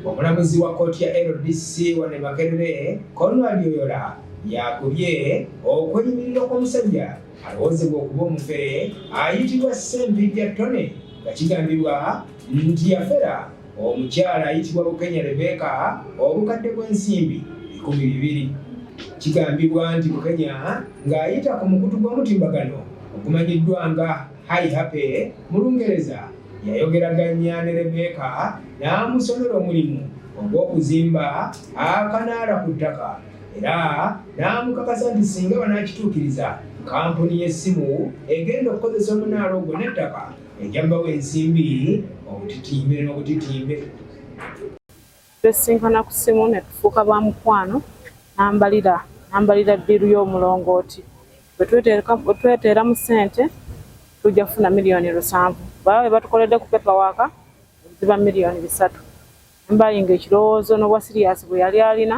omulamuzi wa kkooti ya LDC wane Makerere Conrad Oyola yakubye okweyimirira kw'omusajja alowoozebwa okuba omufere ayitibwa Ssempijja Tony nga kigambibwa nti yafera omukyala ayitibwa Bukenya Rebecca obukadde bw'ensimbi 200. Kigambibwa nti Bukenya ng'ayita ku mukutu gw'omutimbagano ogumanyiddwa nga High Happy mu Lungereza yayogeraganya ne Rebecca n'amusomera omulimu ogw'okuzimba akanaala ku ttaka era n'amukakasa nti singa banaakituukiriza kampuni y'essimu egenda okukozesa omunaala ogwo n'ettaka ejjambawo ensimbi obutitimbe n'obutitimbe. Twesinkana ku ssimu ne tufuuka ba mukwano n'ambalira ddiiru y'omulongooti. Bwe tweteera mu ssente tujja kufuna $7,000,000. Baba bwe batukoledde ku paperwork ziba $3,000,000. Mbayinga ekirowoozo n'obwa siriasi bwe yali alina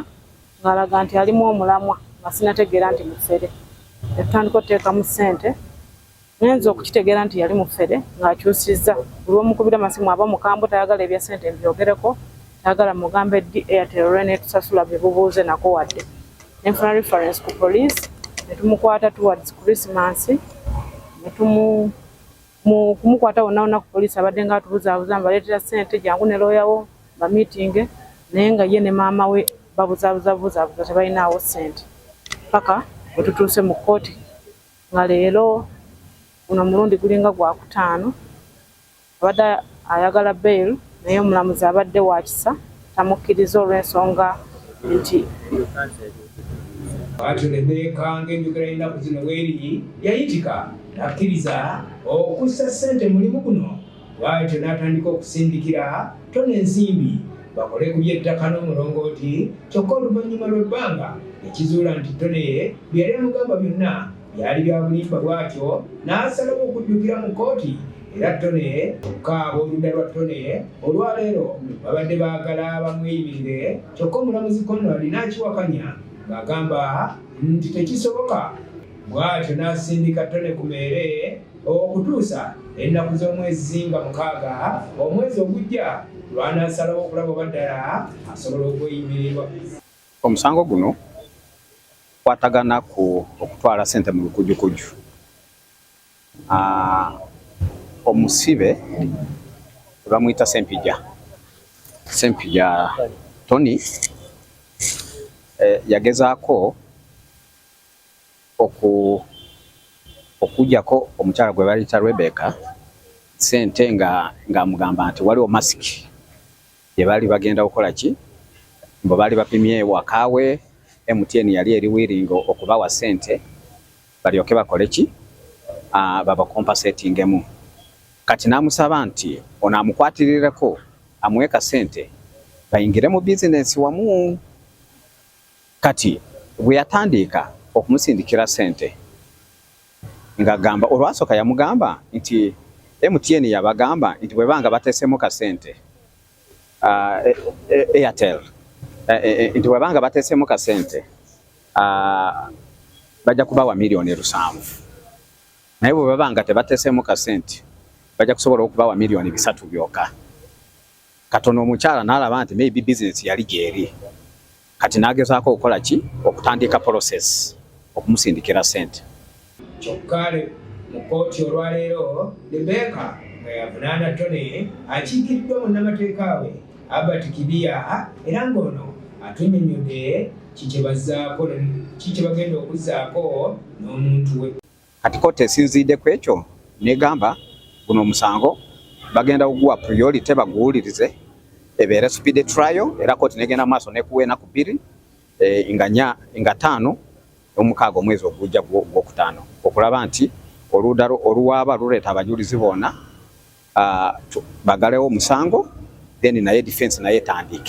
ng'alaga nti alimu omulamwa nga sinategeera nti mufere. Ne tutandika okuteekamu ssente ngenza okukitegeera nti yali mufere ng'akyusizza. Buli omukubira amasimu aba mukambwe tayagala ebya ssente mbyogereko, tayagala mugambe ddi Airtel olwe netusasula bye bubuuze nako wadde. Ne nfuna reference ku police ne tumukwata towards Christmas ne kumukwata wonna ku police abadde ng'atubuzaabuza mbaleetera ssente jangu ne looyawo ba meeting naye nga ye ne maama we babuzaabuza tebalinaawo ssente paka bwe tutuuse mu kkooti nga leero guno mulundi gulinga gwa kutaano abadde ayagala bail naye omulamuzi abadde wa kisa tamukkiriza olw'ensonga nti Bw'atyo Rebecca ng'enjogera y'ennaku zino bw'eri yayitika n'akkiriza okussa ssente mulimu guno. Bw'atyo n'atandika okusindikira Tony ensimbi bakole ku by'ettaka n'omulongooti kyokka oluvannyuma lw'ebbanga ekizuula nti Tony bye yali amugamba byonna byali bya bulimba. Bw'atyo n'asalawo okuddukira mu kkooti era Tony okukaaba oludda lwa Tony olwaleero babadde baagala bamweyimirire kyokka omulamuzi Conrad n'akiwakanya ng'agamba nti tekisoboka. Bw'atyo n'asindika Tony ku meere okutuusa ennaku z'omwezi nga 6 omwezi ogujja lw'anaasalawo okulaba oba ddala asobola okweyimirirwa. Omusango guno kwatagana ku okutwala ssente mu lukujjukujju. Omusibe bamuyita Ssempijja Tony yagezaako okujjako omukyala gwe bayita Rebecca ssente nga amugamba nti waliwo masiki gye baali bagenda okukola ki mbo baali bapimye wakaawe MTN yali eri wiringo okubawa ssente balyoke bakole ki babakompensatingemu. Kati n'amusaba nti ono amukwatirireko amuweka ssente bayingire mu bizinesi wamu. Kati bwe yatandika okumusindikira ssente ng'agamba olwasooka yamugamba nti MTN yabagamba nti bwe banga bateesemu ka ssente Airtel nti bwe banga bateesemu ka ssente bajja kubawa $7,000,000 naye bwe babanga tebateesemu ka ssente bajja kusobola okubawa $3,000,000 byokka. Katono omukyala n'alaba nti maybe business yali gyeri. Kati n'agezaako okukola ki okutandika process okumusindikira ssente. Kyokka mu kkooti olwaleero Rebecca nga yavunaana Tony akiikiddwa munnamateeka we Albert Kibiya era ng'ono atunnyonnyodde kiki kye bagenda okuzzaako n'omuntu we. Kati kkooti esinzidde ku ekyo n'egamba guno omusango bagenda kuguwa priority baguwulirize ebeere speed trial era kkooti n'egenda maaso n'ekuwa ennaku 2 nga 5 omukaaga omwezi ogujja gw'okutaano okulaba nti oluwaaba luleeta abajulizi bonna bagalewo omusango then naye defense naye etandike.